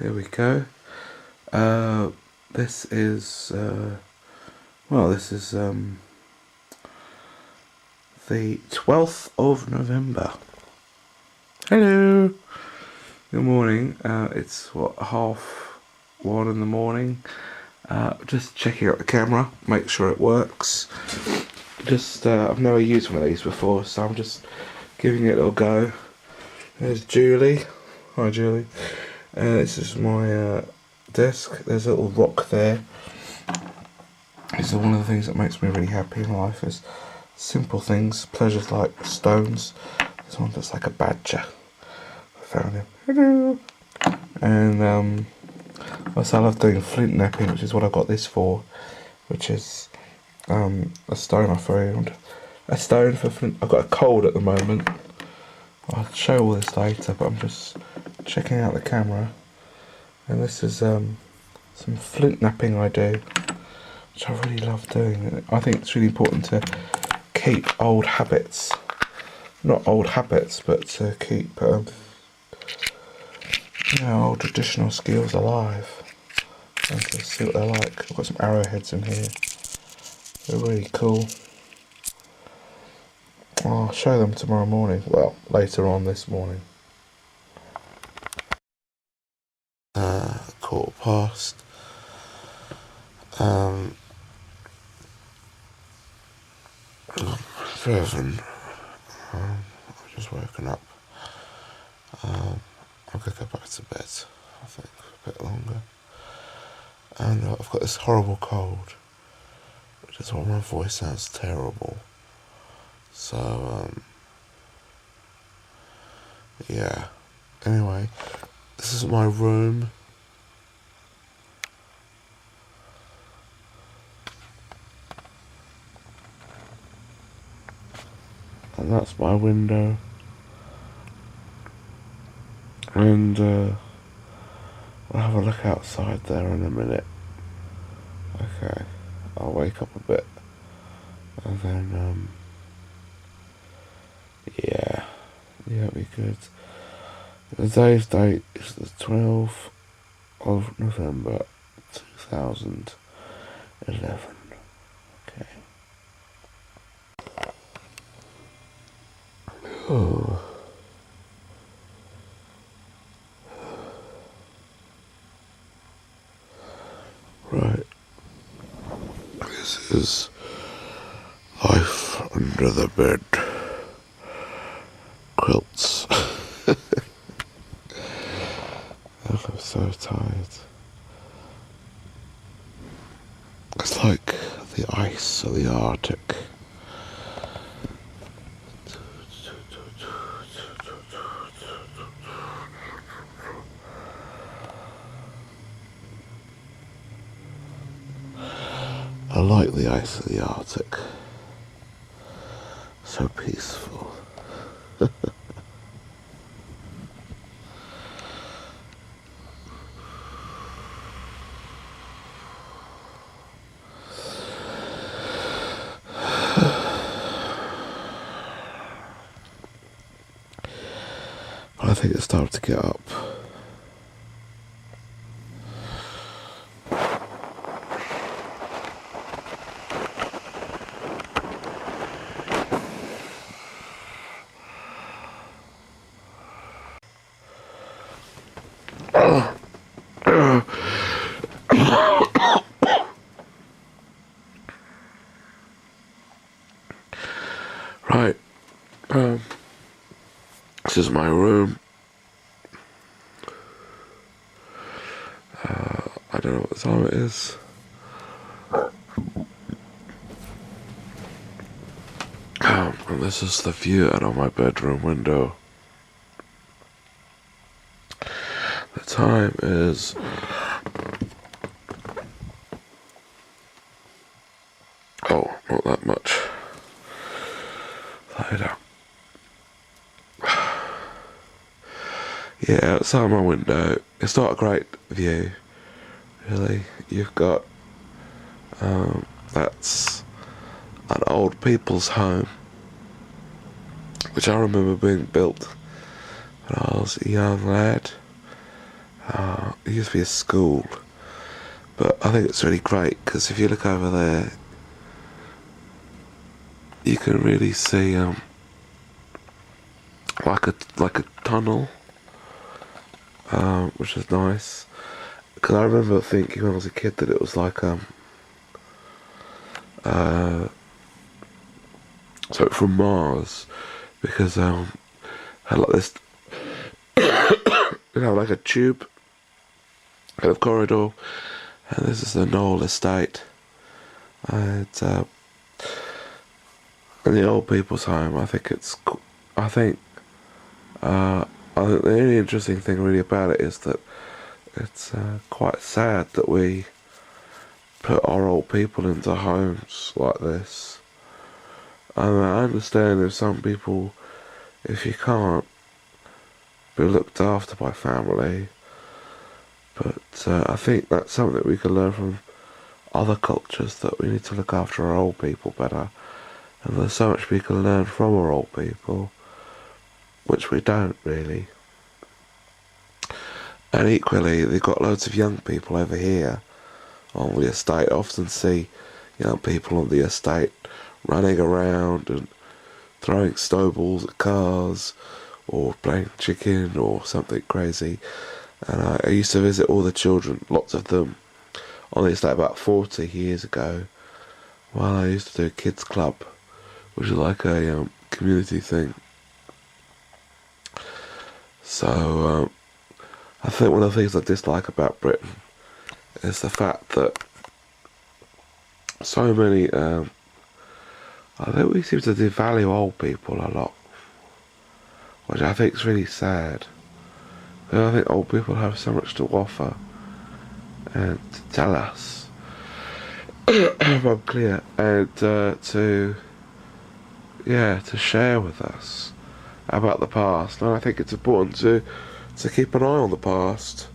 here we go. This is the 12th of November. Hello. Good morning. It's 1:30 in the morning. Just checking out the camera, make sure it works. I've never used one of these before, so I'm just giving it a little go. There's Julie. Hi, Julie. This is my desk. There's a little rock there. This is one of the things that makes me really happy in life, is simple things, pleasures like stones. This one looks like a badger. I found him. Hello. And also I love doing flint knapping, which is what I got this for, which is a stone I found. A stone for flint. I've got a cold at the moment. I'll show all this later, but I'm just checking out the camera. And this is some flint knapping I do, which I really love doing. I think it's really important to keep old habits. Not old habits, but to keep old traditional skills alive. And to see what they're like. I've got some arrowheads in here. They're really cool. I'll show them tomorrow morning. Well, later on this morning. 1:15. Driven. I've just woken up. I'm gonna go back to bed, I think, for a bit longer. And I've got this horrible cold, which is why my voice sounds terrible. So, yeah. Anyway, this is my room. And that's my window. And I'll have a look outside there in a minute. Okay, I'll wake up a bit. And then, yeah, it'll be good. Today's date is the 12th of November 2011. Okay. Oh. Right. This is life under the bed. Quilts. I'm so tired. It's like the ice of the Arctic. I like the ice of the Arctic. So peaceful. I think it's time to get up. Right. This is my room. I don't know what time it is. And this is the view out of my bedroom window. The time is not that much. Lie down. Yeah, outside my window, it's not a great view, really. You've got, that's an old people's home, which I remember being built when I was a young lad. It used to be a school, but I think it's really great because if you look over there, you can really see like a tunnel, which is nice. Because I remember thinking when I was a kid that it was like so from Mars, because had like this, like a tube kind of corridor, and this is the Knoll Estate, and in the old people's home. I think I think the only interesting thing really about it is that it's quite sad that we put our old people into homes like this. I mean, I understand if some people, if you can't be looked after by family, but I think that's something that we can learn from other cultures, that we need to look after our old people better. And there's so much we can learn from our old people, which we don't really. And equally, they've got loads of young people over here on the estate. I often see young people on the estate running around and throwing snowballs at cars or playing chicken or something crazy. And I used to visit all the children, lots of them, on the estate about 40 years ago, while I used to do a kids club, which is like a community thing. So I think one of the things I dislike about Britain is the fact that so many, I think we seem to devalue old people a lot, which I think is really sad. I think old people have so much to offer and to tell us, if I'm clear, and to share with us about the past. And I think it's important to keep an eye on the past,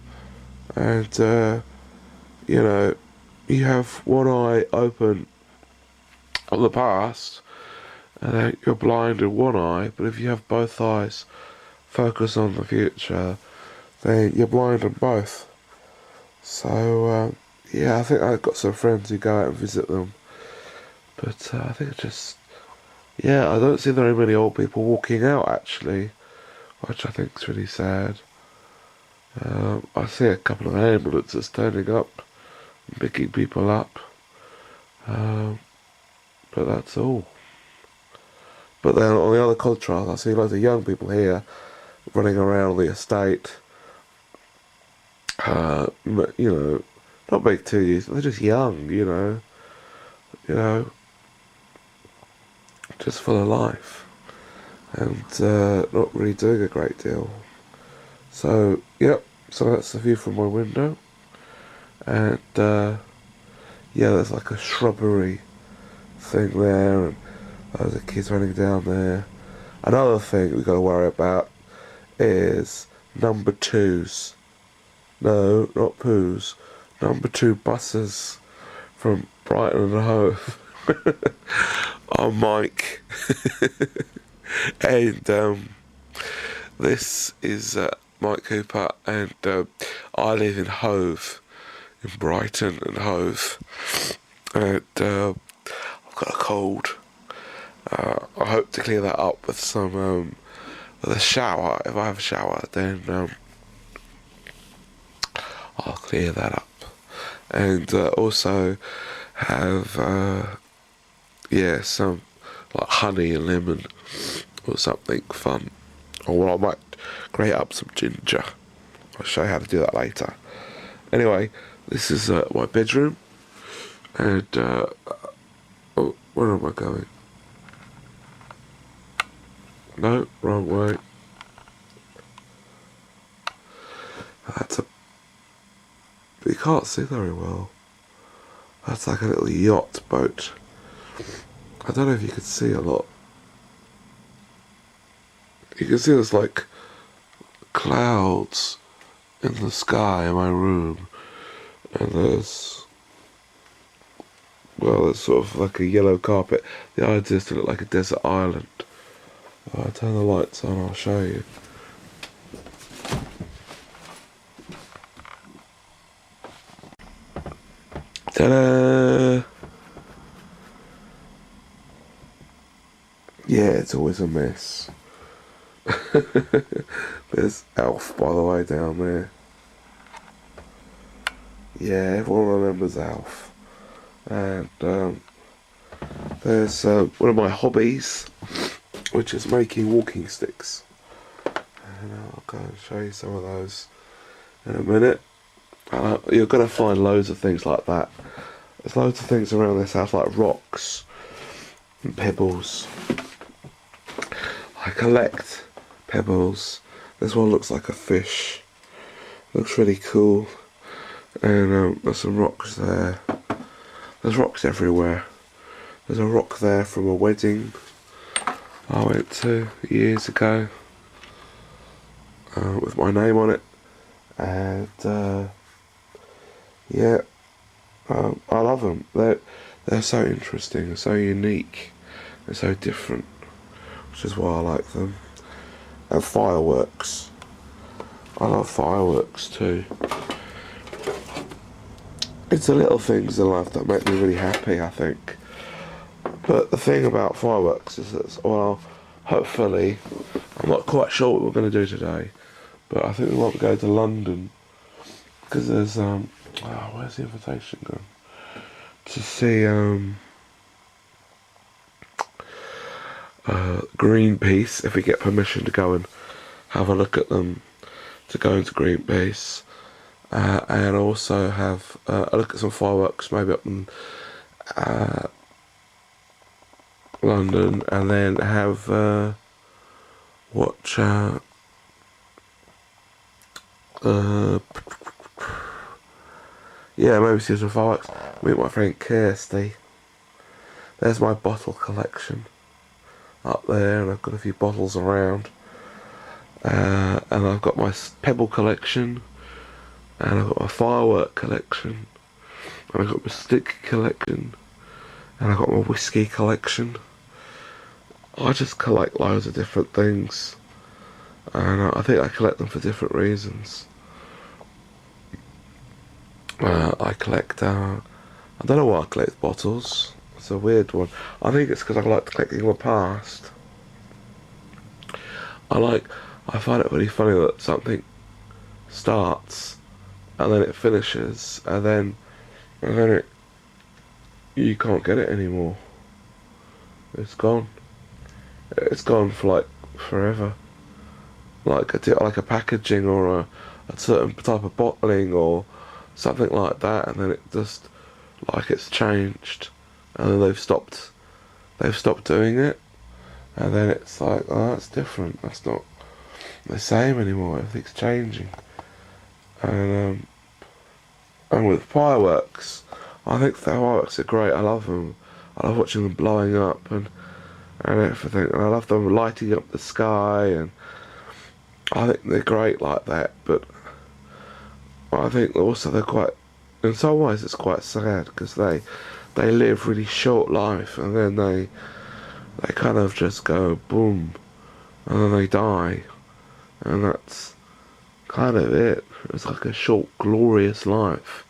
and you have one eye open on the past, and then you're blind in one eye. But if you have both eyes focused on the future, then you're blind in both. So I think I've got some friends who go out and visit them, but I think it's just, I don't see very many old people walking out actually, which I think is really sad. I see a couple of ambulances turning up and picking people up, but that's all. But then on the other contrast, I see loads of young people here running around the estate, not being too used, they're just young, just full of life, and not really doing a great deal. So, so that's the view from my window, and there's like a shrubbery thing there, and there's a kids running down there. Another thing we've got to worry about is number twos. No, not poos. Number 2 buses from Brighton and Hove. I'm Mike. And this is Mike Cooper, and I live in Hove, in Brighton and Hove. And I've got a cold. I hope to clear that up with some with a shower. If I have a shower, then I'll clear that up, and also have some like honey and lemon or something fun, or I might grate up some ginger. I'll show you how to do that later. Anyway, this is my bedroom, and where am I going? No, wrong way. You can't see very well. That's like a little yacht boat. I don't know if you can see a lot. You can see there's like clouds in the sky in my room, and there's sort of like a yellow carpet. The idea is to look like a desert island. I'll turn the lights on, I'll show you. Ta-da! Yeah, it's always a mess. There's Alf, by the way, down there. Yeah, everyone remembers Alf. And there's one of my hobbies, which is making walking sticks. And I'll go and show you some of those in a minute. You're going to find loads of things like that. There's loads of things around this house, like rocks and pebbles. I collect pebbles. This one looks like a fish. Looks really cool. And there's some rocks there. There's rocks everywhere. There's a rock there from a wedding I went to years ago with my name on it. And yeah, I love them. They're so interesting, they're so unique, they're so different, which is why I like them. And fireworks. I love fireworks too. It's the little things in life that make me really happy, I think. But the thing about fireworks is that, well, hopefully, I'm not quite sure what we're going to do today, but I think we want to go to London, because there's, where's the invitation gone? To see, Greenpeace, if we get permission to go and have a look at them, to go into Greenpeace. And also have a look at some fireworks, maybe up in London, and then have watch yeah, maybe see some fireworks. Meet my friend Kirsty. There's my bottle collection up there, and I've got a few bottles around, and I've got my pebble collection. And I've got my firework collection, and I've got my stick collection, and I've got my whiskey collection. I just collect loads of different things, and I think I collect them for different reasons. I collect, I don't know why I collect bottles. It's a weird one. I think it's because I like collecting my past. I find it really funny that something starts and then it finishes, and then you can't get it anymore. It's gone. It's gone for like forever. Like a packaging or a certain type of bottling or something like that, and then it just like it's changed, and then they've stopped doing it, and then it's like, oh, that's different. That's not the same anymore. Everything's changing. And with fireworks, I think fireworks are great. I love them. I love watching them blowing up and everything. And I love them lighting up the sky. And I think they're great like that. But I think also they're quite, in some ways, it's quite sad because they live really short life, and then they kind of just go boom, and then they die, and that's kind of it. It's like a short, glorious life.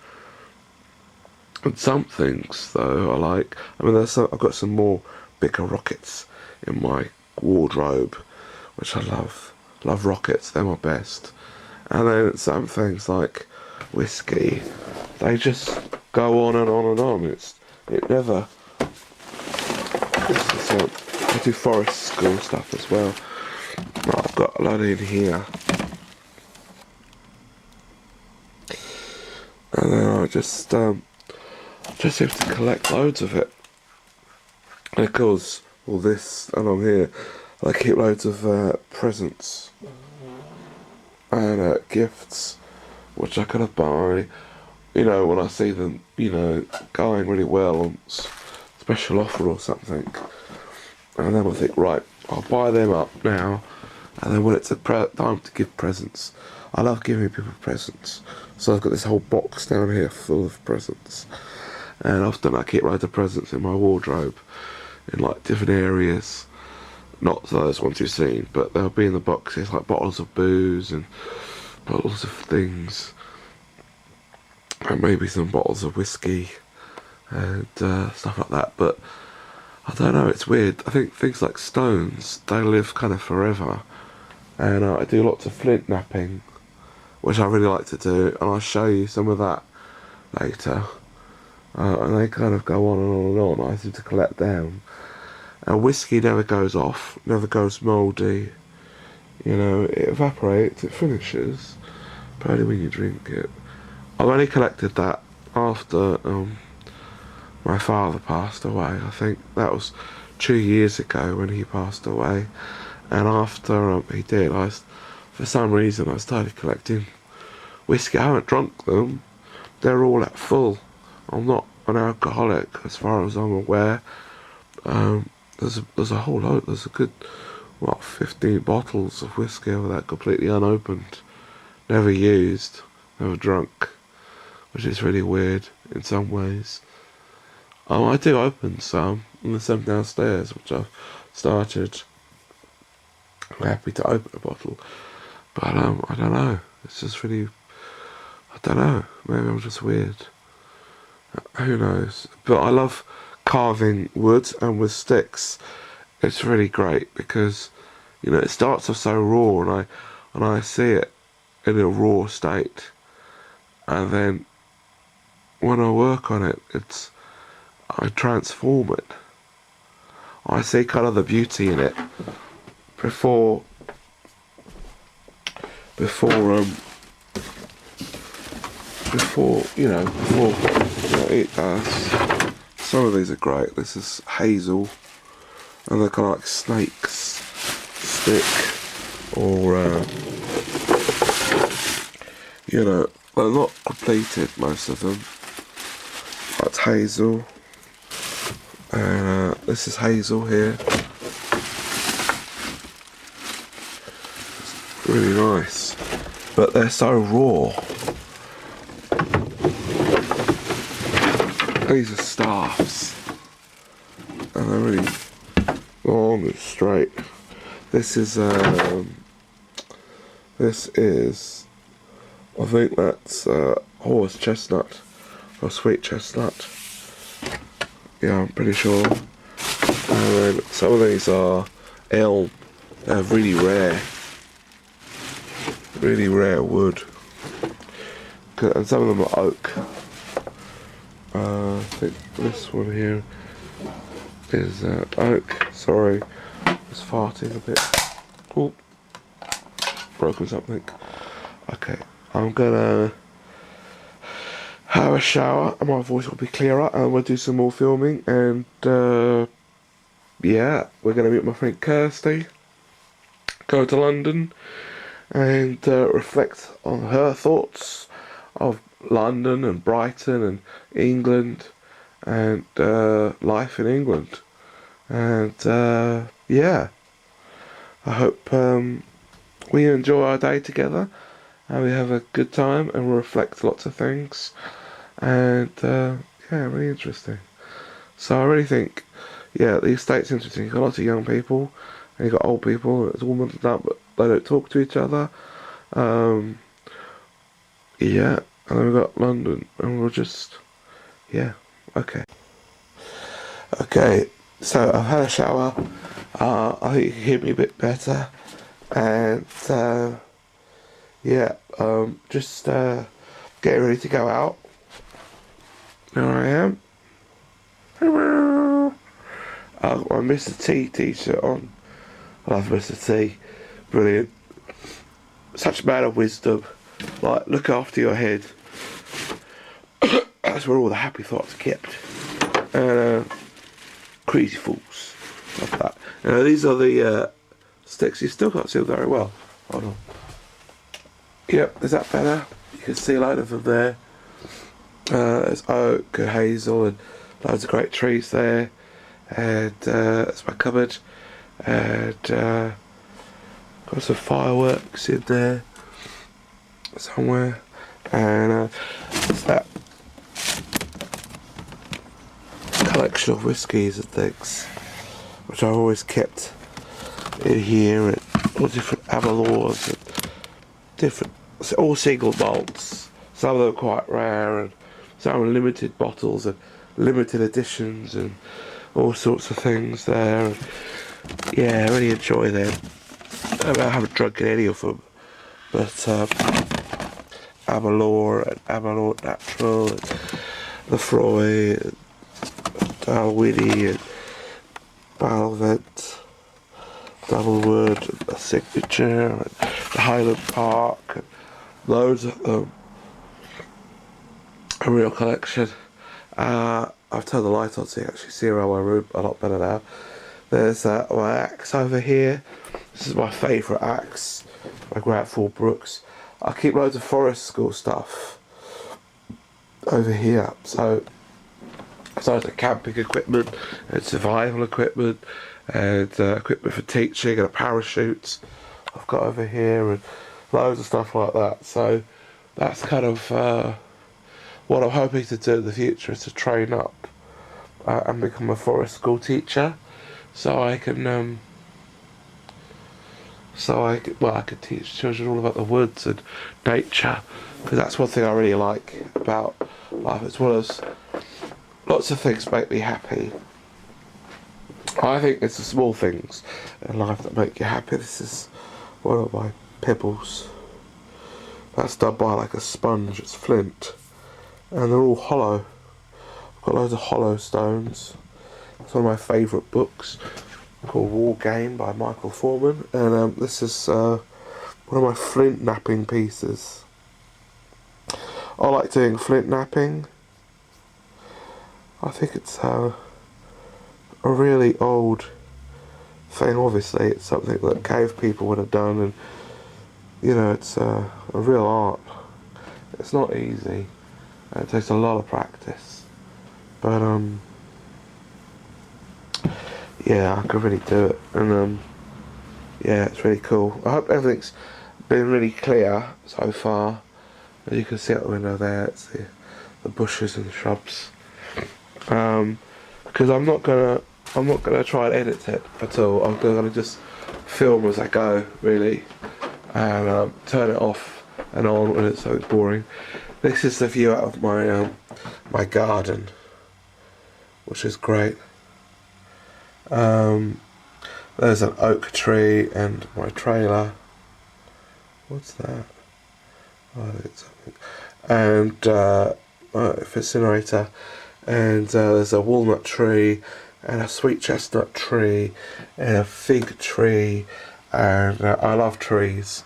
And some things, though, I like. I mean, I've got some more bigger rockets in my wardrobe, which I love. Love rockets, they're my best. And then some things like whiskey, they just go on and on and on. It never. I do forest school stuff as well. I've got a lot in here. And then I just have to collect loads of it. And of course, all this along here, I keep loads of presents and gifts, which I could buy, when I see them, going really well on special offer or something. And then I think, right, I'll buy them up now, and then when it's time to give presents, I love giving people presents. So I've got this whole box down here full of presents. And often I keep loads of presents in my wardrobe in like different areas. Not those ones you've seen, but they'll be in the boxes, like bottles of booze and bottles of things. And maybe some bottles of whiskey and stuff like that. But I don't know, it's weird. I think things like stones, they live kind of forever. And I do lots of flint napping, which I really like to do, and I'll show you some of that later. And they kind of go on and on and on. I seem to collect them. And whiskey never goes off, never goes mouldy. You know, it evaporates, it finishes, but only when you drink it. I've only collected that after my father passed away. I think that was 2 years ago when he passed away. And after he did, for some reason I started collecting whiskey. I haven't drunk them. They're all at full. I'm not an alcoholic as far as I'm aware. There's a whole lot. There's a good, 15 bottles of whiskey over that, completely unopened, never used, never drunk, which is really weird in some ways. I do open some, and there's some downstairs which I've started. I'm happy to open a bottle, but I don't know. It's just really, I don't know. Maybe I'm just weird. Who knows? But I love carving wood and with sticks. It's really great because, you know, it starts off so raw, and I see it in a raw state, and then when I work on it, I transform it. I see kind of the beauty in it before it does. Some of these are great. This is hazel, and they're kind of like snakes stick, or they're not completed, most of them. That's hazel, and this is hazel here. It's really nice, but they're so raw. These are staffs, and they're really long and straight. This is, I think that's horse chestnut, or sweet chestnut. Yeah, I'm pretty sure. And then some of these are elm. They're really rare wood. And some of them are oak. I think this one here is oak. Sorry, I was farting a bit. Oh, broken something. Okay, I'm gonna have a shower and my voice will be clearer, and we'll do some more filming. And yeah, we're gonna meet my friend Kirsty, go to London, and reflect on her thoughts of London and Brighton and England, and life in England. And yeah, I hope we enjoy our day together, and we have a good time, and we reflect lots of things, and yeah, really interesting. So I really think, yeah, the estate's interesting. You've got lots of young people, and you've got old people, and it's all muddled up, but they don't talk to each other. Yeah, and then we've got London, and we'll just, yeah, okay. Okay, so I've had a shower. I think you can hear me a bit better, and yeah, just getting ready to go out. There I am. I've got my Mr. T t-shirt on. I love Mr. T. Brilliant. Such a man of wisdom. Like, look after your head. That's where all the happy thoughts are kept. And crazy fools. Like that. These are the sticks. You still can't see them very well. Hold on. Yep, is that better? You can see a load of them there. There's oak and hazel and loads of great trees there. And that's my cupboard. And got some fireworks in there somewhere. And it's that collection of whiskies and things, which I've always kept in here, and all different Avalors and different, all single malts. Some of them are quite rare, and some are limited bottles, and limited editions and all sorts of things there. Yeah, I really enjoy them. I haven't drunk any of them, but Amalur and Amalur Natural, and Lefroy, and Dalwhinnie, and Balvent, Doublewood, a Signature, and the Highland Park, and loads of them. A real collection. I've turned the light on so you can actually see around my room a lot better now. There's my axe over here. This is my favourite axe. My Grateful Brooks. I keep loads of forest school stuff over here. So the camping equipment and survival equipment and equipment for teaching and a parachute I've got over here and loads of stuff like that. So that's kind of what I'm hoping to do in the future, is to train up and become a forest school teacher, so I can I could teach children all about the woods and nature, because that's one thing I really like about life, as well as lots of things make me happy. I think it's the small things in life that make you happy. This is one of my pebbles. That's done by like a sponge. It's flint, and they're all hollow. I've got loads of hollow stones. It's one of my favourite books, called War Game by Michael Foreman, and this is one of my flint knapping pieces. I like doing flint knapping. I think it's a really old thing. Obviously it's something that cave people would have done, and you know, it's a real art. It's not easy, it takes a lot of practice, but yeah, I could really do it, and yeah, it's really cool. I hope everything's been really clear so far. As you can see out the window there, it's the bushes and the shrubs. Because I'm not gonna try and edit it at all. I'm gonna just film as I go, really, and turn it off and on when it's so boring. This is the view out of my my garden, which is great. There's an oak tree and my trailer. What's that? Oh, I think it's something. And incinerator. And there's a walnut tree and a sweet chestnut tree and a fig tree. And I love trees.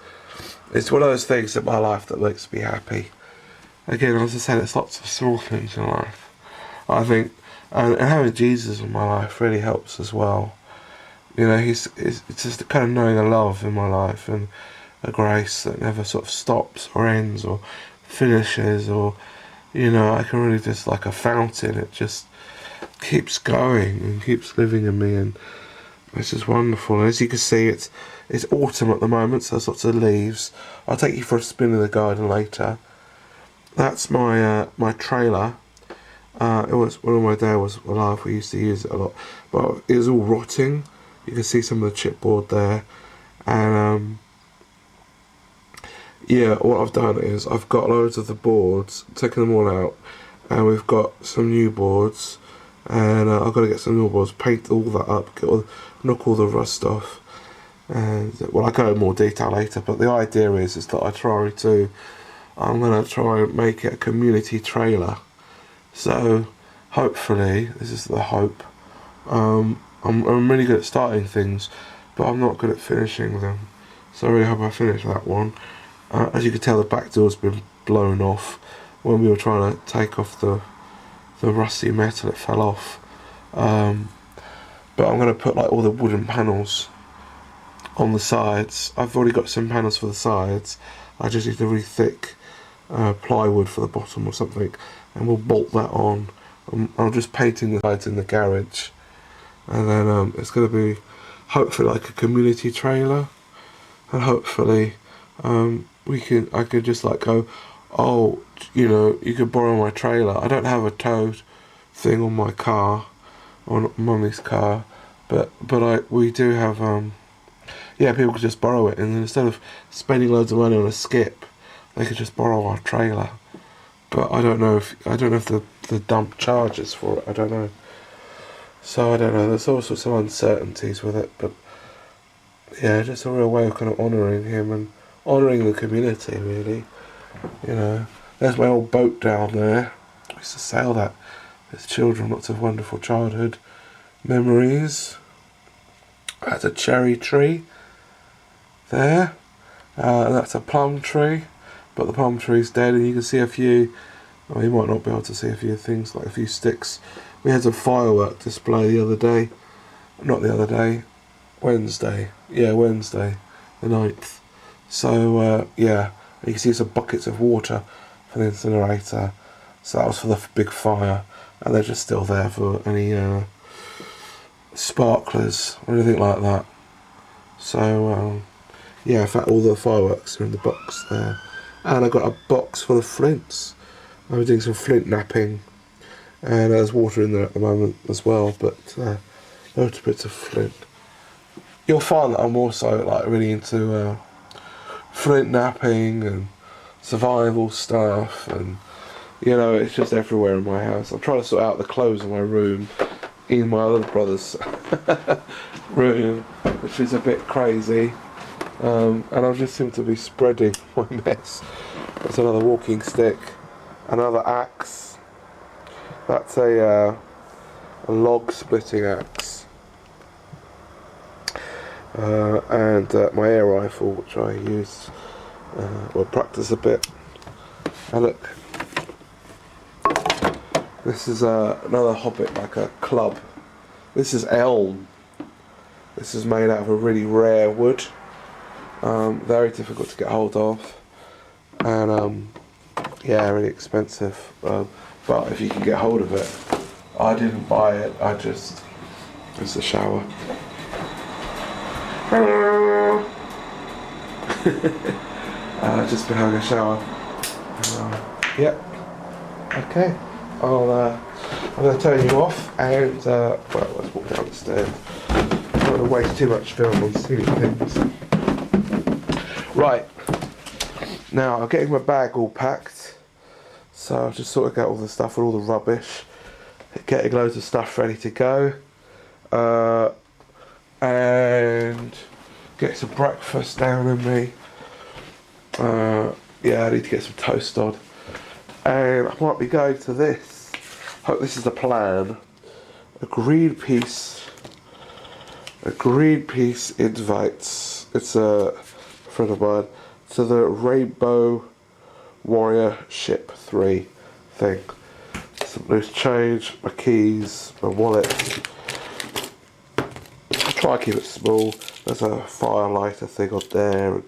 It's one of those things in my life that makes me happy. Again, as I said, it's lots of small things in life. I think, and having Jesus in my life really helps as well. You know, it's just kind of knowing a love in my life and a grace that never sort of stops or ends or finishes, or, you know, I can really just, like a fountain, it just keeps going and keeps living in me, and it's just wonderful. And as you can see, it's autumn at the moment, so there's lots of leaves. I'll take you for a spin in the garden later. That's my my trailer. It was when my dad was alive. We used to use it a lot, but it was all rotting. You can see some of the chipboard there, and yeah, what I've done is I've got loads of the boards, taken them all out, and we've got some new boards, and I've got to get some new boards, paint all that up, knock all the rust off, and well, I'll go in more detail later. But the idea is that I'm going to try and make it a community trailer. So hopefully, this is the hope. I'm really good at starting things, but I'm not good at finishing them. So I really hope I finish that one. As you can tell, the back door's been blown off when we were trying to take off the rusty metal. It fell off. But I'm going to put like all the wooden panels on the sides. I've already got some panels for the sides. I just need a really thick plywood for the bottom or something, and we'll bolt that on. I'm just painting the sides in the garage, and then it's going to be hopefully like a community trailer, and hopefully I could just like go, oh, you know, you could borrow my trailer. I don't have a towed thing on my car, on Mummy's car, but we do have yeah, people could just borrow it, and then instead of spending loads of money on a skip, they could just borrow our trailer. But I don't know if the the dump charges for it. I don't know. So I don't know. There's all sorts of uncertainties with it, but yeah, just a real way of kind of honouring him and honouring the community, really. You know, there's my old boat down there. I used to sail that as children. Lots of wonderful childhood memories. That's a cherry tree there. That's a plum tree, but the plum tree's dead, and you can see a few. Well, you might not be able to see a few things, like a few sticks. We had some firework display the other day. Not the other day. Wednesday. Yeah, Wednesday, the 9th. So, yeah, you can see some buckets of water for the incinerator. So that was for the big fire, and they're just still there for any sparklers or anything like that. So, yeah, in fact, all the fireworks are in the box there. And I got a box full of flints. I was doing some flint napping, and there's water in there at the moment as well, but loads of bits of flint. You'll find that I'm also like really into flint napping and survival stuff, and you know, it's just everywhere in my house. I'm trying to sort out the clothes in my room, in my other brother's room, which is a bit crazy. And I just seem to be spreading my mess. There's another walking stick, another axe. That's a log splitting axe. And my air rifle, which I use, well, practice a bit. And look, this is another hobbit, like a club. This is elm. This is made out of a really rare wood. Very difficult to get hold of, and yeah, really expensive. But if you can get hold of it, I didn't buy it. It's a shower. Just been having a shower. Yep. Okay. I'm going to turn you off, and well, let's walk down the stairs. I don't want to waste too much film on silly things. Right, now I'm getting my bag all packed, so I've just sorted out all the stuff and all the rubbish, getting loads of stuff ready to go, and get some breakfast down in me. Yeah, I need to get some toast on, and I might be going to this. Hope this is the plan. A Greenpeace invites. It's a friend of mine to the Rainbow Warrior Ship 3 thing. Some loose change, my keys, my wallet. Try to keep it small. There's a fire lighter thing on there and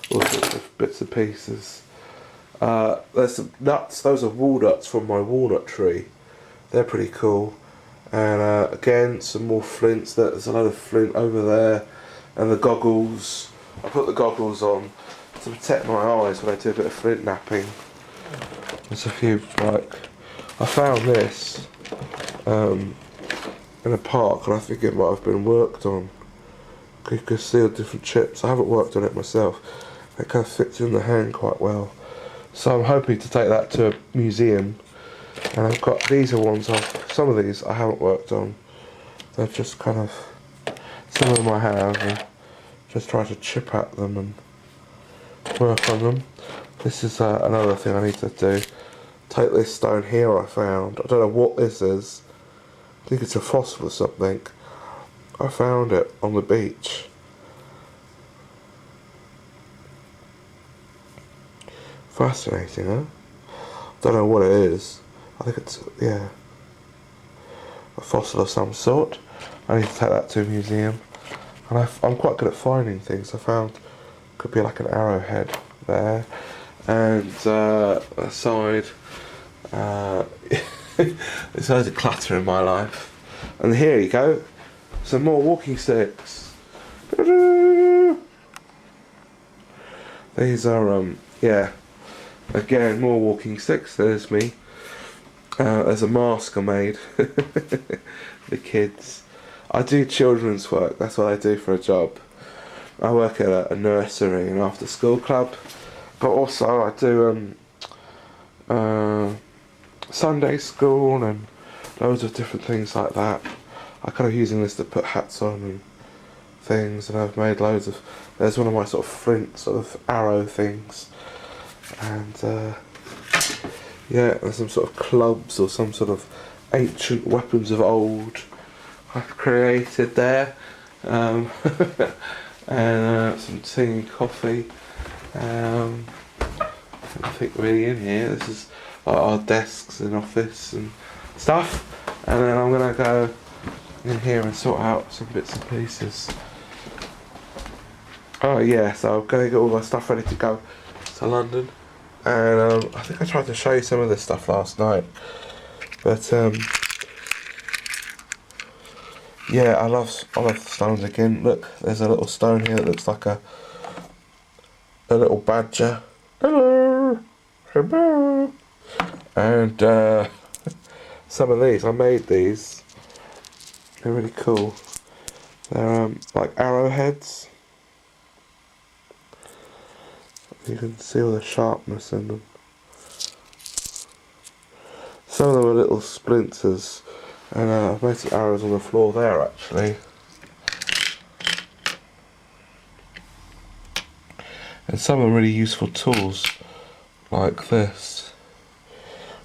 all sorts of bits and pieces. There's some nuts. Those are walnuts from my walnut tree. They're pretty cool. And again, some more flints. There's a load of flint over there, and the goggles. I put the goggles on to protect my eyes when I do a bit of flint napping. There's a few, like, I found this in a park, and I think it might have been worked on. You can see the different chips. I haven't worked on it myself. It kind of fits in the hand quite well. So I'm hoping to take that to a museum. And I've got, these are ones some of these I haven't worked on. They're just kind of, some of them I have, and just try to chip at them and work on them. This is another thing I need to do. Take this stone here I found. I don't know what this is. I think it's a fossil or something. I found it on the beach. Fascinating, huh? Don't know what it is. I think it's, yeah, a fossil of some sort. I need to take that to a museum. And I'm quite good at finding things. I found, could be like an arrowhead there. And aside, there's loads of clutter in my life. And here you go, some more walking sticks. These are, yeah, again, more walking sticks. There's me. There's a mask I made for kids. I do children's work, that's what I do for a job. I work at a nursery and after school club, but also I do Sunday school and loads of different things like that. I'm kind of using this to put hats on and things, and I've made loads of, there's one of my sort of flint sort of arrow things, and yeah, there's some sort of clubs or some sort of ancient weapons of old I've created there, and some tea and coffee. I think really in here, this is like our desks and office and stuff, and then I'm gonna go in here and sort out some bits and pieces. Oh yeah, so I'm gonna get all my stuff ready to go to London, and I think I tried to show you some of this stuff last night, but yeah, I love stones again. Look, there's a little stone here that looks like a little badger. Hello, hello. And some of these, I made these. They're really cool. They're like arrowheads. You can see all the sharpness in them. Some of them are little splinters, and I've made some arrows on the floor there actually. And some are really useful tools, like this,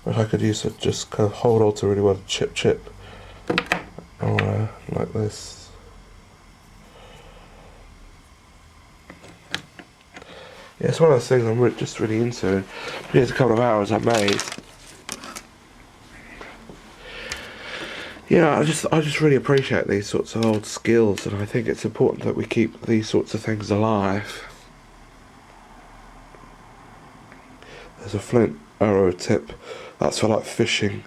which I could use to just kind of hold on to really well, chip, or like this. Yeah, it's one of those things I'm just really into. Here's a couple of hours I made. Yeah, I just really appreciate these sorts of old skills, and I think it's important that we keep these sorts of things alive. There's a flint arrow tip, that's for like fishing,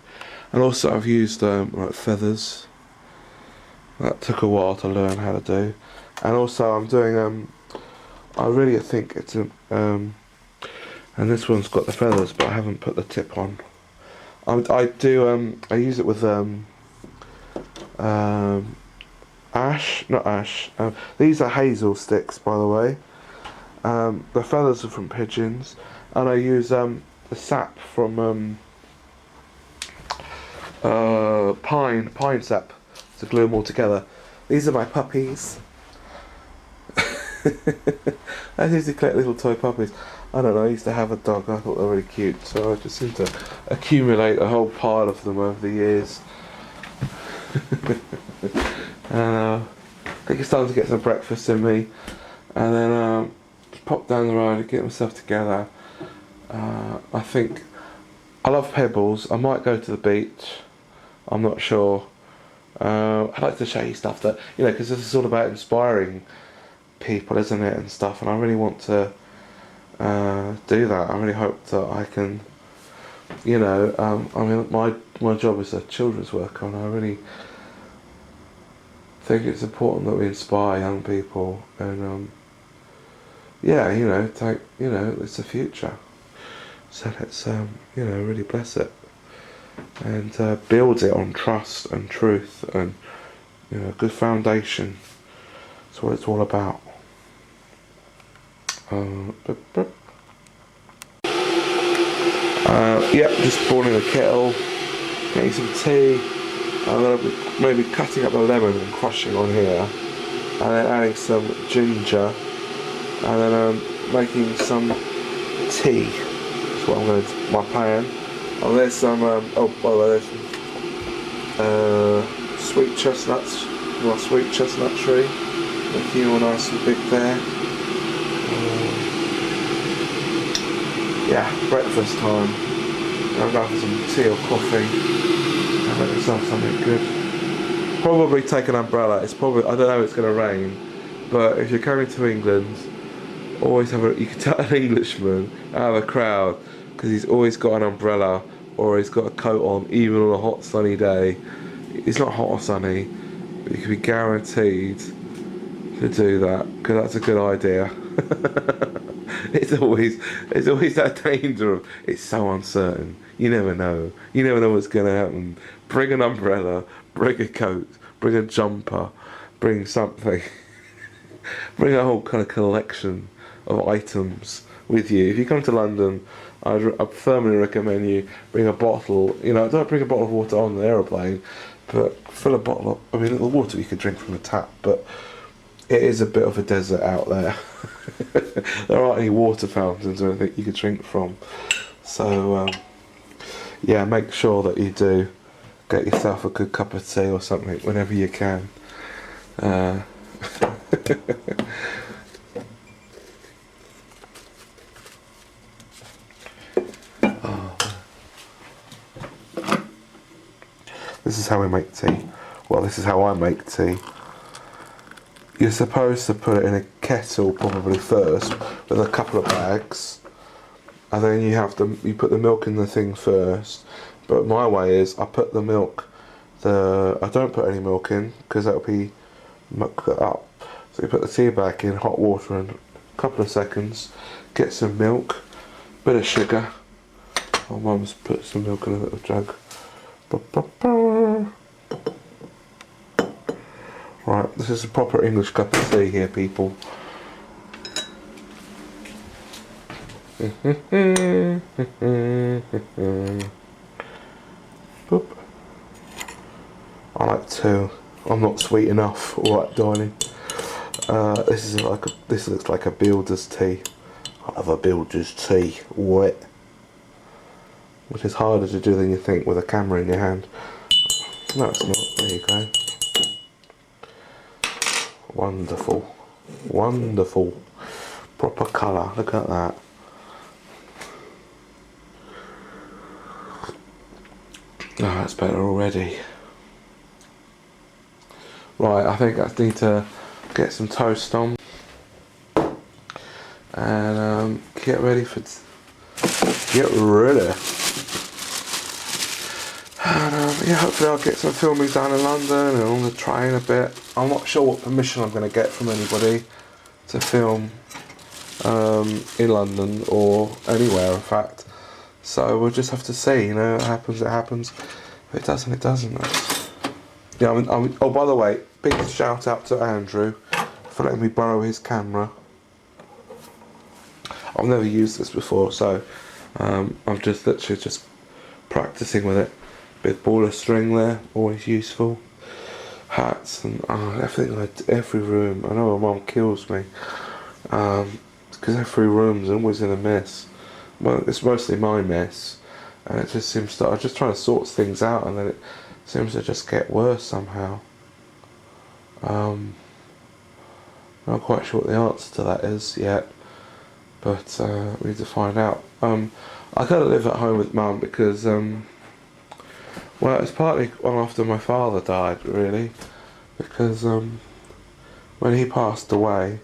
and also I've used like feathers. That took a while to learn how to do, and also I'm doing I really think it's a and this one's got the feathers, but I haven't put the tip on. I use it with not ash. These are hazel sticks, by the way. The feathers are from pigeons, and I use the sap from pine sap to glue them all together. These are my puppies. I used to collect little toy puppies. I don't know, I used to have a dog, I thought they were really cute, so I just seem to accumulate a whole pile of them over the years. And I think it's time to get some breakfast in me, and then just pop down the road and get myself together. I think I love pebbles. I might go to the beach, I'm not sure. I'd like to show you stuff that, you know, because this is all about inspiring people, isn't it, and stuff, and I really want to do that. I really hope that I can, you know, I mean, my job is a children's worker, and I really think it's important that we inspire young people, and yeah, you know, it's the future, so let's you know, really bless it and build it on trust and truth and, you know, a good foundation. That's what it's all about. Yeah, just boiling the kettle, getting some tea. I'm going to be maybe cutting up a lemon and crushing on here, and then adding some ginger, and then making some tea. That's what I'm going to do, my plan. Oh, there's some, oh, by the way, there's some sweet chestnuts, my sweet chestnut tree, making all nice and big there. Yeah, breakfast time. I'm going for some tea or coffee and make myself something good. Probably take an umbrella. It's probably, I don't know if it's going to rain, but if you're coming to England, always you can tell an Englishman out of a crowd because he's always got an umbrella or he's got a coat on, even on a hot sunny day. It's not hot or sunny, but you can be guaranteed to do that because that's a good idea. It's always that danger of, it's so uncertain. You never know what's going to happen. Bring an umbrella, bring a coat, bring a jumper, bring something. Bring a whole kind of collection of items with you. If you come to London, I firmly recommend you bring a bottle. You know, don't bring a bottle of water on the aeroplane, but fill a bottle up. I mean, the water you could drink from the tap, but it is a bit of a desert out there. There aren't any water fountains or anything you could drink from. So, yeah, make sure that you do get yourself a good cup of tea or something whenever you can. This is how we make tea. Well, this is how I make tea. You're supposed to put it in a kettle probably first with a couple of bags, and then you put the milk in the thing first. But my way is I put the milk. I don't put any milk in because that'll be mucked up. So you put the tea bag in hot water in a couple of seconds. Get some milk, bit of sugar. My mum's put some milk in a little jug. Right, this is a proper English cup of tea here, people. Boop. I like 2. I'm not sweet enough. Alright, darling. This looks like a builder's tea. I love a builder's tea. Wet. Which is harder to do than you think with a camera in your hand. No, it's not. There you go. Wonderful. Wonderful. Proper colour. Look at that. Oh, that's better already. Right, I think I need to get some toast on. And get ready. And yeah, hopefully I'll get some filming down in London and on the train a bit. I'm not sure what permission I'm going to get from anybody to film in London or anywhere, in fact. So we'll just have to see. You know, it happens, it happens. If it doesn't, it doesn't. Yeah, oh, by the way, big shout out to Andrew for letting me borrow his camera. I've never used this before, so I'm just literally just practicing with it. Bit of ball of string there, always useful. Hats and everything. Every room. I know my mum kills me because every room's always in a mess. Well, it's mostly my mess, and it just seems to. I'm just trying to sort things out, and then it seems to just get worse somehow. I'm not quite sure what the answer to that is yet, but we need to find out. I gotta live at home with Mum because well, it's partly after my father died, really, because when he passed away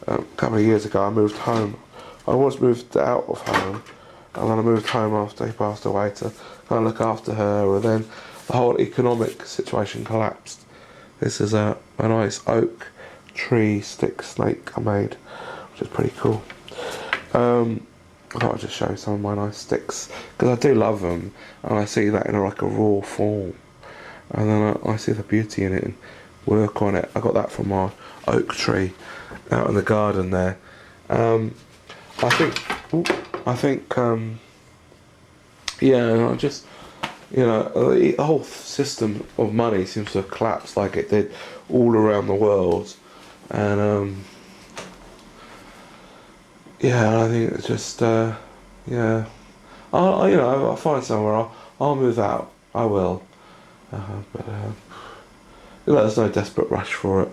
a couple of years ago, I moved home. I was moved out of home, and then I moved home after he passed away to kind of look after her, and then the whole economic situation collapsed. This is a nice oak tree stick snake I made, which is pretty cool. I thought I'd just show you some of my nice sticks, because I do love them, and I see that in like a raw form, and then I see the beauty in it and work on it. I got that from our oak tree out in the garden there. I think, yeah, I just, you know, the whole system of money seems to have collapsed like it did all around the world, and yeah, I think it's just, yeah, I'll find somewhere, I'll move out, I will, but, you know, there's no desperate rush for it,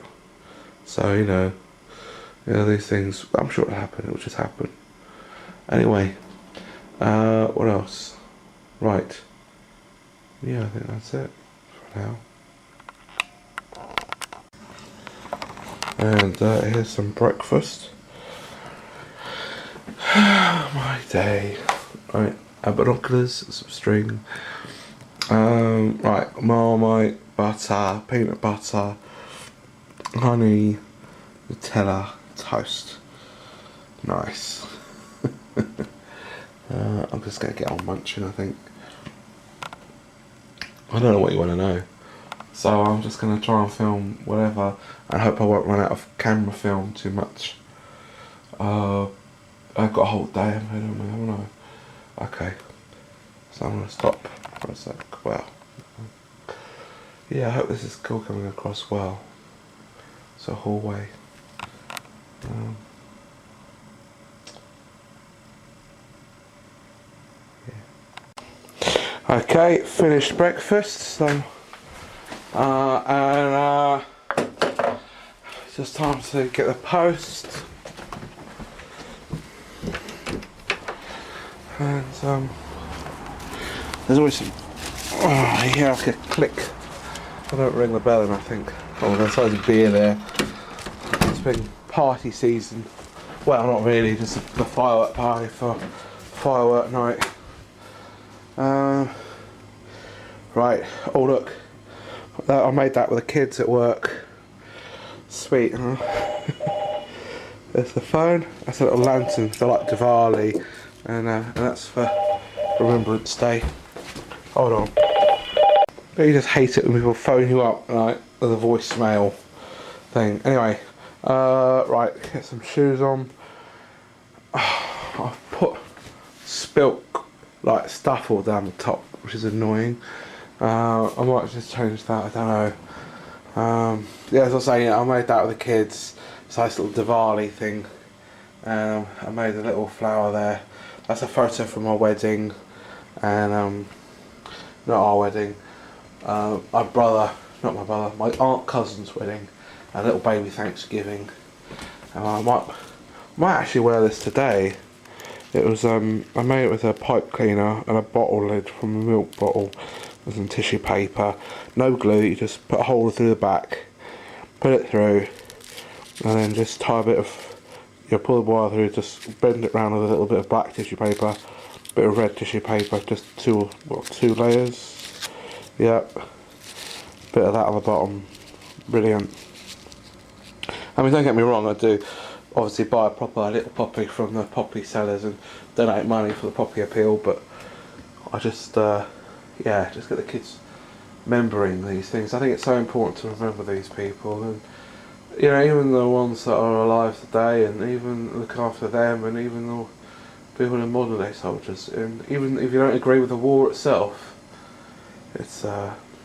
so, you know, these things, I'm sure it'll happen, it'll just happen. Anyway, what else? Right, yeah, I think that's it for now. And here's some breakfast. My day. Right, binoculars, some string. Right, Marmite, butter, peanut butter, honey, Nutella, toast. Nice. I'm just going to get on munching, I think. I don't know what you want to know. So I'm just going to try and film whatever, and hope I won't run out of camera film too much. I've got a whole day ahead of me, haven't Okay, so I'm going to stop for a sec. Well, yeah, I hope this is still coming across well. It's a hallway. Yeah. Okay, finished breakfast, so it's just time to get the post. And there's always some. Oh, I hear like a click. I don't ring the bell, and I think, oh, there's loads of beer there. It's been party season. Well, not really, just the firework party for firework night. Right. Oh look, I made that with the kids at work. Sweet, huh? There's the phone. That's a little lantern for like Diwali, and that's for Remembrance Day. Hold on. But you just hate it when people phone you up, like with a voicemail thing. Anyway, right, get some shoes on. I've spilt like stuff all down the top, which is annoying. I might just change that. I don't know. Yeah, as I was saying, I made that with the kids. It's a nice little Diwali thing. I made a little flower there. That's a photo from my wedding, and not our wedding. My brother, not my brother, my aunt cousin's wedding, a little baby Thanksgiving. And I might actually wear this today. It was I made it with a pipe cleaner and a bottle lid from a milk bottle with some tissue paper. No glue. You just put a hole through the back, put it through, and then just tie a bit of. You pull the wire through, just bend it round with a little bit of black tissue paper, bit of red tissue paper, just two layers. Yep, bit of that on the bottom. Brilliant. I mean, don't get me wrong, I do obviously buy a proper little poppy from the poppy sellers and donate money for the poppy appeal, but I just yeah, just get the kids remembering these things. I think it's so important to remember these people, and you know, even the ones that are alive today, and even look after them, and even the people in modern day soldiers, and even if you don't agree with the war itself, it's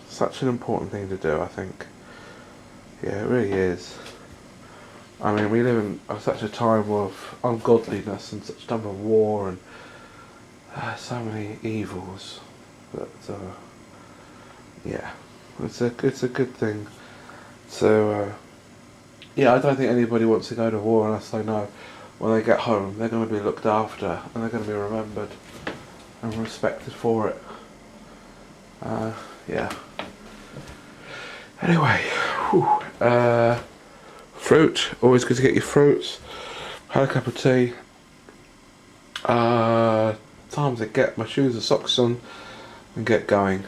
such an important thing to do, I think. Yeah, it really is. I mean, we live in such a time of ungodliness and such a time of war and so many evils that yeah, it's a good thing. So yeah, I don't think anybody wants to go to war unless they know when they get home they're going to be looked after and they're going to be remembered and respected for it. Yeah. Anyway, whew. Fruit, always good to get your fruits. Had a cup of tea. Time to get my shoes and socks on and get going.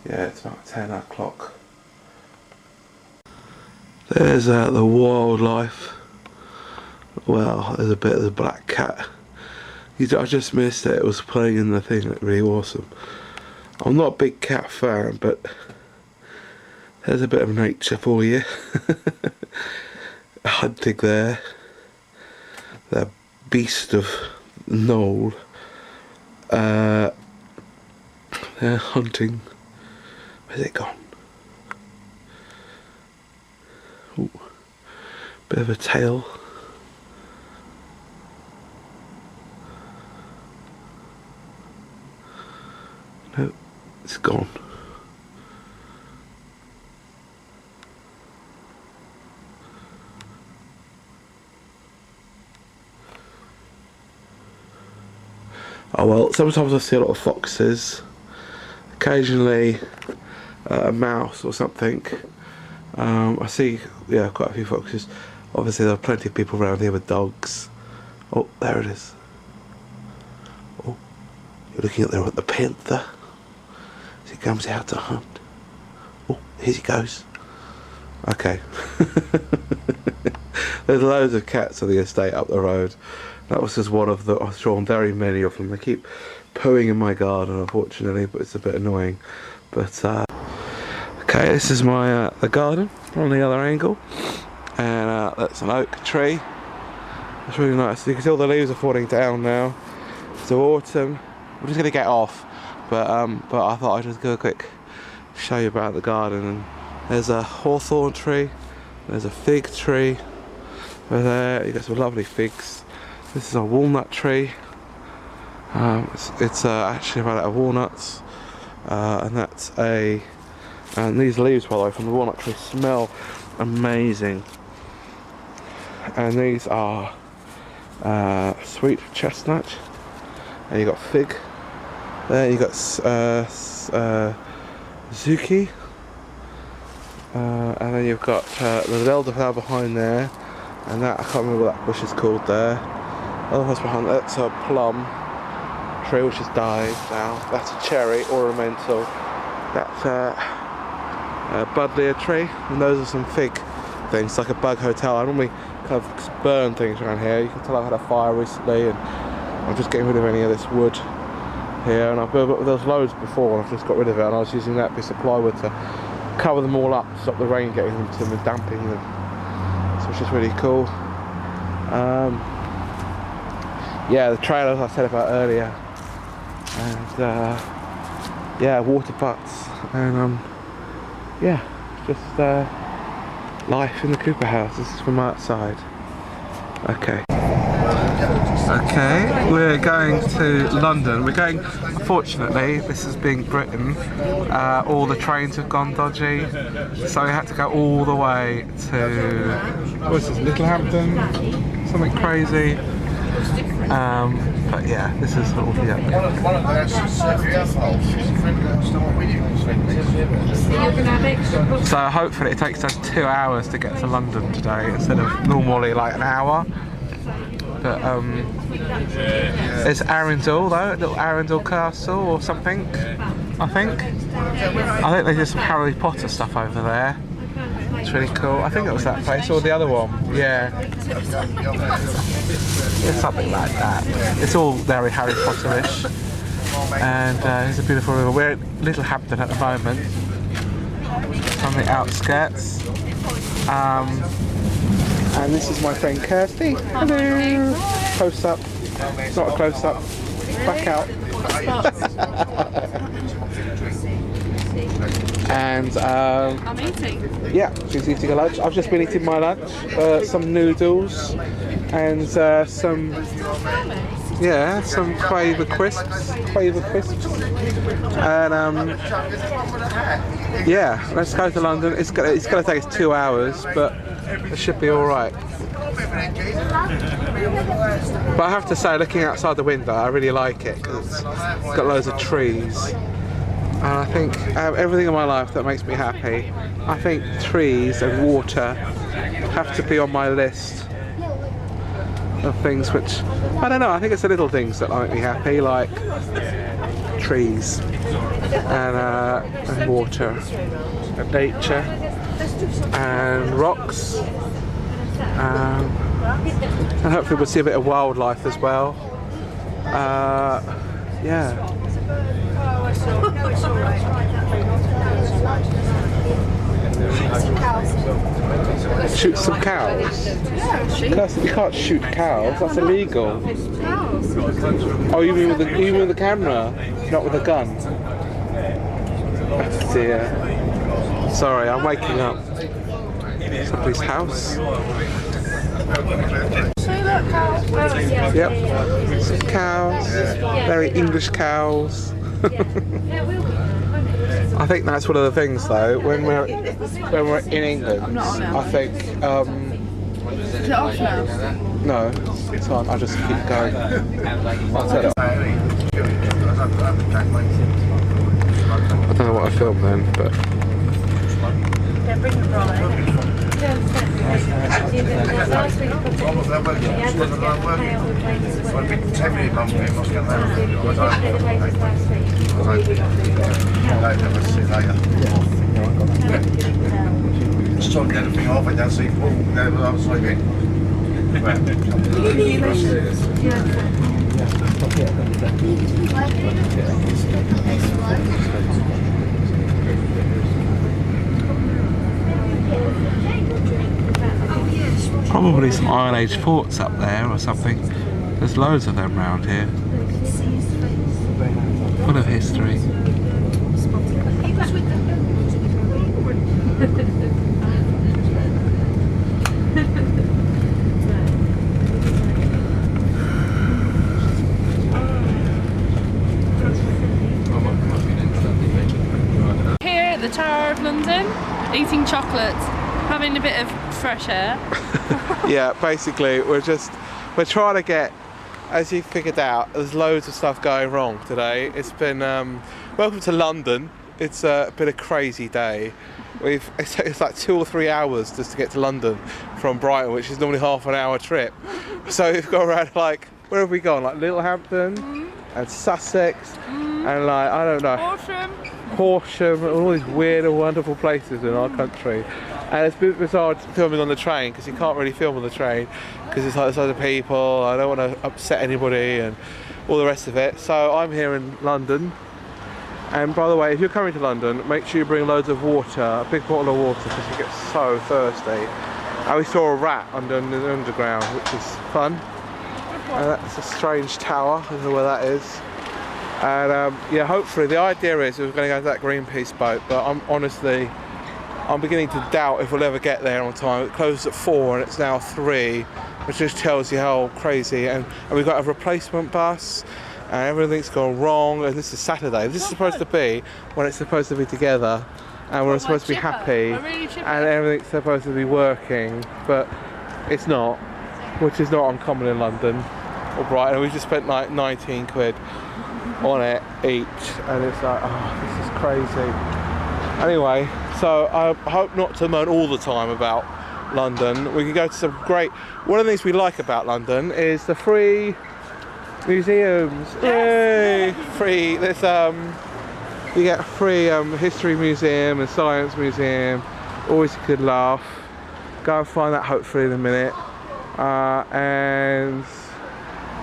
Yeah, it's about 10 o'clock. There's the wildlife. Well, there's a bit of the black cat. I just missed it. It was playing in the thing. It's really awesome. I'm not a big cat fan, but there's a bit of nature for you. Hunting there. The beast of Knoll. They're hunting. Where's it gone? Ooh. Bit of a tail. No, it's gone. Oh well, sometimes I see a lot of foxes, occasionally a mouse or something. I see, yeah, quite a few foxes. Obviously there are plenty of people around here with dogs. Oh, there it is. Oh, you're looking up there at the panther. As he comes out to hunt. Oh, here he goes. Okay. There's loads of cats on the estate up the road. That was just one of the, I've drawn very many of them. They keep pooing in my garden, unfortunately, but it's a bit annoying. But okay, this is my the garden from the other angle, and that's an oak tree. It's really nice. You can see all the leaves are falling down now. So autumn. We're just gonna get off, but I thought I'd just go a quick show you about the garden. And there's a hawthorn tree. There's a fig tree. Over there, you got some lovely figs. This is a walnut tree. It's actually about out of walnuts, and that's a. And these leaves, by the way, from the walnut tree smell amazing. And these are sweet chestnut. And you got fig. There you got zuki. And then you've got the elderflower behind there. And that, I can't remember what that bush is called there. Otherwise behind that's a plum tree which has died now. That's a cherry, ornamental. That's a buddleia tree. And those are some fig things, like a bug hotel. I normally kind of burn things around here. You can tell I had a fire recently and I'm just getting rid of any of this wood here. And there was loads before and I've just got rid of it, and I was using that piece of plywood to cover them all up to stop the rain getting into them and damping them. Which is really cool. Yeah, the trail, as I said about earlier, and yeah, water butts, and yeah, just life in the Cooper house. This is from outside. Okay. Okay, we're going to London. We're going, unfortunately, this is being Britain, all the trains have gone dodgy, so we had to go all the way to, what is this, Littlehampton? Something crazy. But yeah, this is all the So hopefully it takes us 2 hours to get to London today instead of normally like an hour. But there's Arundel though, a little Arundel castle or something, I think they did some Harry Potter stuff over there. It's really cool. I think it was that place or the other one. Yeah. It's something like that. It's all very Harry Potter-ish. And it's a beautiful river. We're at Littlehampton at the moment. On the outskirts. And this is my friend Kirsty. Hello. Close up. Not a close up. Back out. And I'm eating. Yeah, she's eating a lunch. I've just been eating my lunch. Some noodles and some Quaver crisps. And yeah, let's go to London. It's gonna take us 2 hours, but it should be all right. But I have to say, looking outside the window, I really like it because it's got loads of trees. And I think everything in my life that makes me happy, I think trees and water have to be on my list of things which, I don't know, I think it's the little things that make me happy, like trees and water and nature and rocks, and hopefully we'll see a bit of wildlife as well. Yeah. Shoot some cows? You can't shoot cows, that's illegal. Oh, you mean with the camera, not with a gun? Oh dear. Sorry, I'm waking up. Somebody's house. Yep, some cows, very English cows. I think that's one of the things though, when we're in England, I think Is it off now? no, it's on, I'll just keep going. I'll turn it off. I don't know what I filmed then, but Yeah, bring the bride. Just trying to get everything off, I don't see Paul there, but I was sleeping. probably some Iron Age forts up there or something. There's loads of them around here. of history. Here at the Tower of London, eating chocolate, having a bit of fresh air. Yeah, basically we're trying to get, as you figured out, there's loads of stuff going wrong today. It's been welcome to London. It's been a crazy day. It's like 2 or 3 hours just to get to London from Brighton, which is normally half an hour trip. So we've got around, like, where have we gone? Like Littlehampton and Sussex and, like, I don't know, Horsham, all these weird and wonderful places in our country. And it's a bit bizarre filming on the train because you can't really film on the train because it's like there's other people, I don't want to upset anybody and all the rest of it. So I'm here in London, and by the way, if you're coming to London, make sure you bring loads of water, a big bottle of water, because you get so thirsty. And we saw a rat under the underground, which is fun. And that's a strange tower, I don't know where that is. And yeah, hopefully the idea is we're going to go to that Greenpeace boat, but I'm beginning to doubt if we'll ever get there on time. It closed at 4 and it's now 3, which just tells you how crazy. And we've got a replacement bus, and everything's gone wrong. And this is Saturday. This is supposed to be when it's supposed to be together, and we're supposed to be happy, and everything's supposed to be working, but it's not, which is not uncommon in London or Brighton. We just spent like 19 quid on it each, and it's like, oh, this is crazy. Anyway, so I hope not to moan all the time about London. We can go to some great... One of the things we like about London is the free museums. Yay! Free. There's you get a free history museum and science museum. Always a good laugh. Go and find that hopefully in a minute. And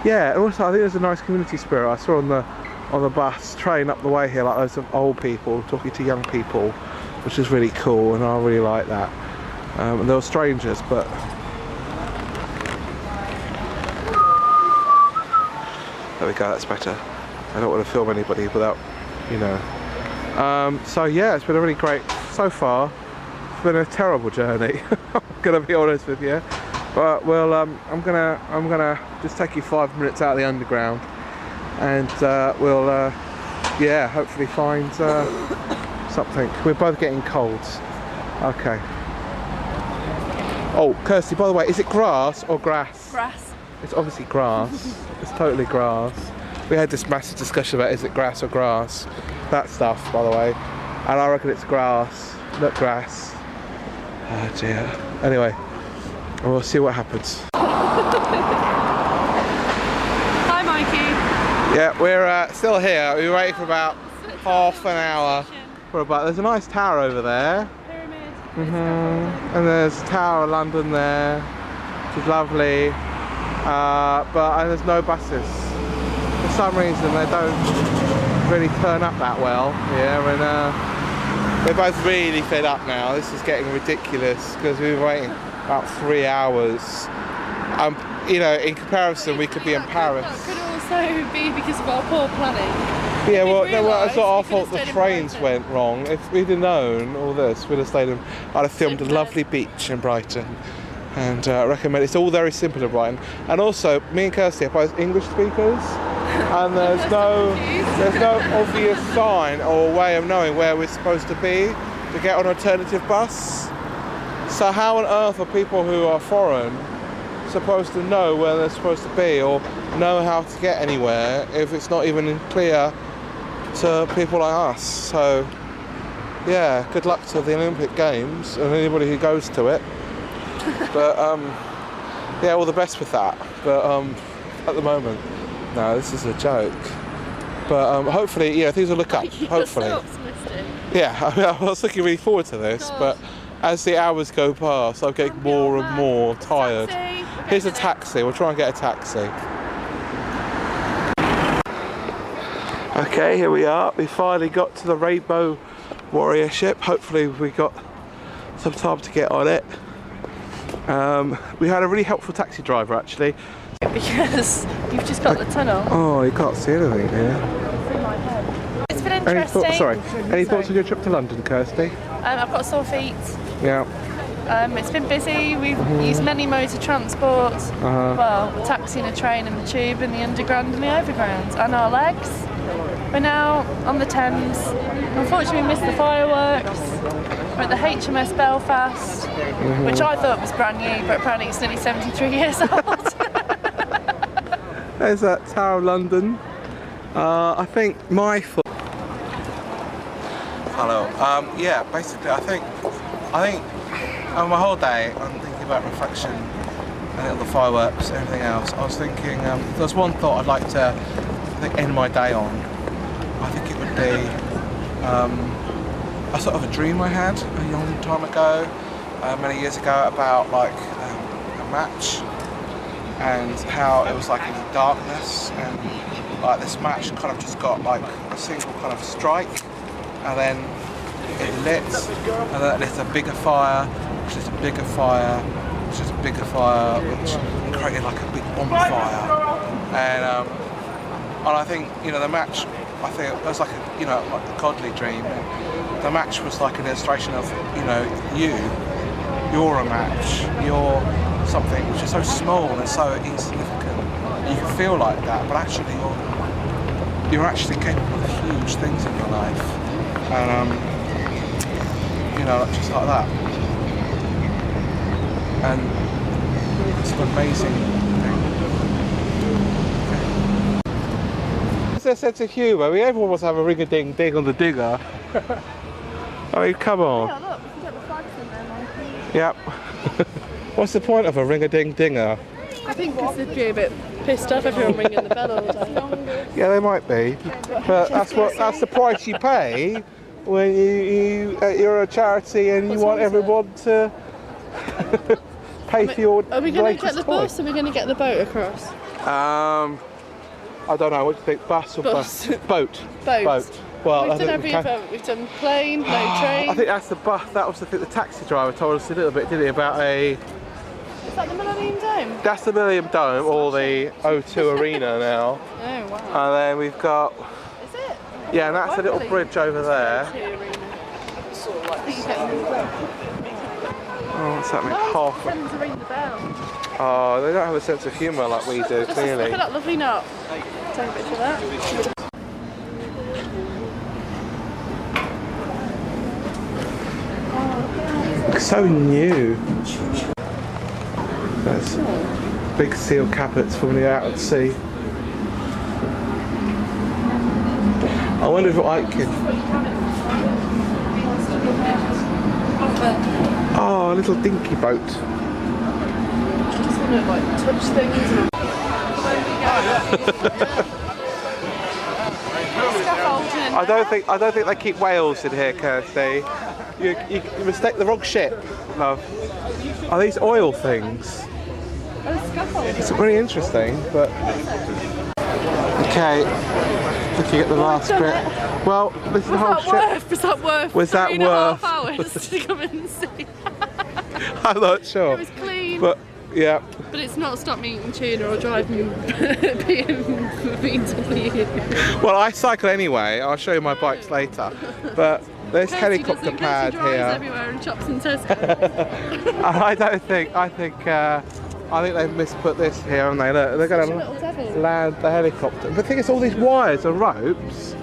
yeah, also I think there's a nice community spirit. I saw on the bus train up the way here, like loads of old people talking to young people, which is really cool, and I really like that. And they were strangers, but there we go, that's better. I don't want to film anybody without, you know. So yeah, it's been a really great, so far, it's been a terrible journey, I'm gonna be honest with you. But well, I'm gonna just take you 5 minutes out of the underground, and we'll yeah, hopefully find something. We're both getting colds. Okay. Oh, Kirsty, by the way, is it grass or grass? Grass. It's obviously grass. It's totally grass. We had this massive discussion about is it grass or grass. That stuff, by the way. And I reckon it's grass, not grass. Oh dear. Anyway, we'll see what happens. Hi, Mikey. Yeah, we're still here. We were waiting for about half an hour. There's a nice tower over there. Pyramid. And there's the Tower of London there, which is lovely. But there's no buses. For some reason they don't really turn up that well here, and we're both really fed up now. This is getting ridiculous because we were waiting about 3 hours. You know, in comparison, we could be in Paris. That could also be because of our poor planning. Yeah, well, it's not our fault the trains went wrong. If we'd have known all this, we'd have stayed in. I'd have filmed a lovely beach in Brighton, and recommend. It's all very simple in Brighton. And also, me and Kirsty are both English speakers, and there's no obvious sign or way of knowing where we're supposed to be to get on an alternative bus. So how on earth are people who are foreign supposed to know where they're supposed to be or know how to get anywhere if it's not even clear to people like us? So yeah, good luck to the Olympic Games and anybody who goes to it. But yeah, all the best with that. But at the moment, no, this is a joke. But hopefully, yeah, things will look up. Hopefully. You're so optimistic. Yeah, I was looking really forward to this, but as the hours go past, I'm getting more and more tired. Here's a taxi. We'll try and get a taxi. Okay, here we are. We finally got to the Rainbow Warrior ship. Hopefully we got some time to get on it. We had a really helpful taxi driver actually. Because you've just got the tunnel. Oh, you can't see anything here. Through my head. interesting. Any thoughts on your trip to London, Kirsty? I've got sore feet. Yeah. It's been busy. We've used many modes of transport. Well, a taxi and a train and the tube and the underground and the overground. And our legs. We're now on the Thames. Unfortunately, we missed the fireworks. We're at the HMS Belfast, which I thought was brand new, but apparently it's nearly 73 years old. There's that Tower of London. I think my foot. Hello. Yeah. Basically, I think on my whole day, I'm thinking about reflection and the fireworks, and everything else. I was thinking there's one thought I'd like to end my day on. I think it would be a sort of a dream I had a long time ago, many years ago, about like a match and how it was like in the darkness, and like this match kind of just got like a single kind of strike, and then it lit, and then it lit a bigger fire, which is a bigger fire, which is a bigger fire, which created like a big bonfire. And I think, you know, the match, I think it was like a, you know, like a godly dream. The match was like an illustration of, you know, you're a match, you're something which is so small and so insignificant. You can feel like that, but actually you're actually capable of huge things in your life. And you know, just like that. And it's an amazing thing. It's their sense of humour. I mean, everyone wants to have a ring-a-ding-ding on the digger. I mean, come on. Yeah, look, we can get the flags in there, Mikey. Yep. What's the point of a ring-a-ding-dinger? I think because they'd be a bit pissed off everyone ringing the bell all day. Yeah, they might be, but that's the price you pay when you're a charity and you want everyone to pay for your. Are we going to get the toy. bus? Or are we going to get the boat across? I don't know. What do you think? Bus or Bus. Boat? Boat. Well, We've done every event. We've done plane, no train. I think that's the bus. That was the thing. The taxi driver told us a little bit, didn't he, about a. Is that the Millennium Dome? That's the Millennium Dome, or the O2 Arena now. Oh wow. And then we've got. Is it? Yeah, and that's a little bridge over there. Oh, what's happening? Half. Them to ring the bell. Oh, they don't have a sense of humour like we do, clearly. Look at that lovely knot. Take a picture of that. So new. That's big seal cappets from the out at sea. I wonder if I could. Oh, a little dinky boat. Just want to like touch things. I don't think they keep whales in here, Kirsty. You mistake the wrong ship, love. Are these oil things? It's really interesting, but okay. Looking at the last bit. Well, this is the whole ship. Was that worth? Was that worth? 3.5 hours to come and see. I'm not sure. It was clean. But yeah. But it's not stopped me eating tuna or driving BMW. Well, I cycle anyway. I'll show you my bikes later. But there's helicopter pad here. Everywhere and chops and Tesco. I think they've misput this here, haven't they? Look, they're going to land the helicopter. But the thing is, all these wires and ropes.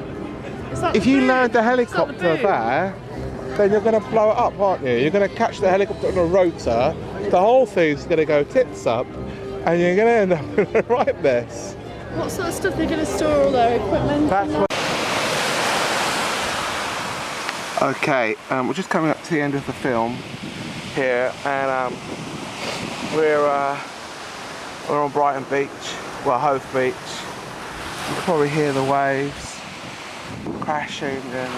If you land the helicopter there, then you're going to blow it up, aren't you? You're going to catch the helicopter on a rotor. The whole thing's going to go tits up, and you're going to end up in a right mess. What sort of stuff they're going to store all their equipment? That's what. Okay, we're just coming up to the end of the film here, and we're on Brighton Beach, well, Hove Beach. You can probably hear the waves crashing, and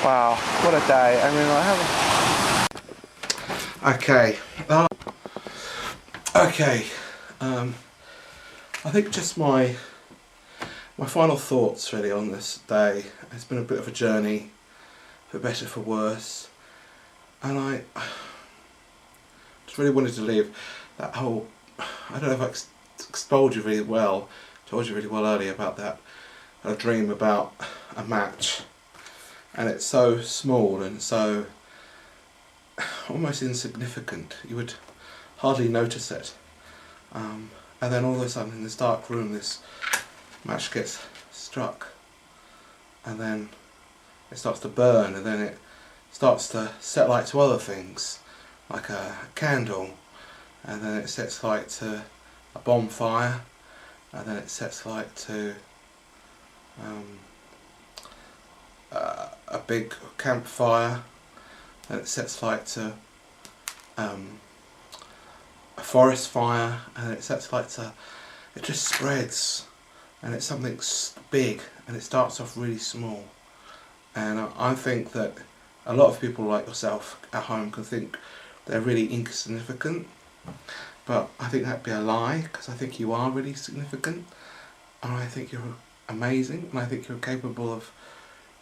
wow, what a day! I mean, okay. I think just my final thoughts really on this day. It's been a bit of a journey, for better, for worse, and I just really wanted to leave that whole. I don't know if I told you really well earlier about that a dream about a match, and it's so small and so almost insignificant. You would hardly notice it. And then all of a sudden in this dark room this match gets struck, and then it starts to burn, and then it starts to set light to other things, like a candle, and then it sets light to a bonfire, and then it sets light to a big campfire, and it sets light to a forest fire, and it sets light to, it just spreads, and it's something big, and it starts off really small. And I think that a lot of people like yourself at home can think they're really insignificant, but I think that'd be a lie, because I think you are really significant, and I think you're amazing, and I think you're capable of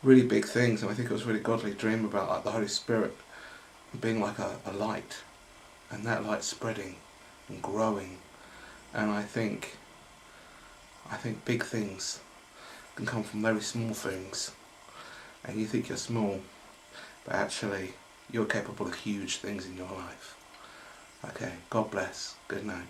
really big things. And I think it was a really godly dream about like the Holy Spirit being like a light, and that light spreading and growing. And I think big things can come from very small things, and you think you're small, but actually you're capable of huge things in your life. Okay, God bless. Good night.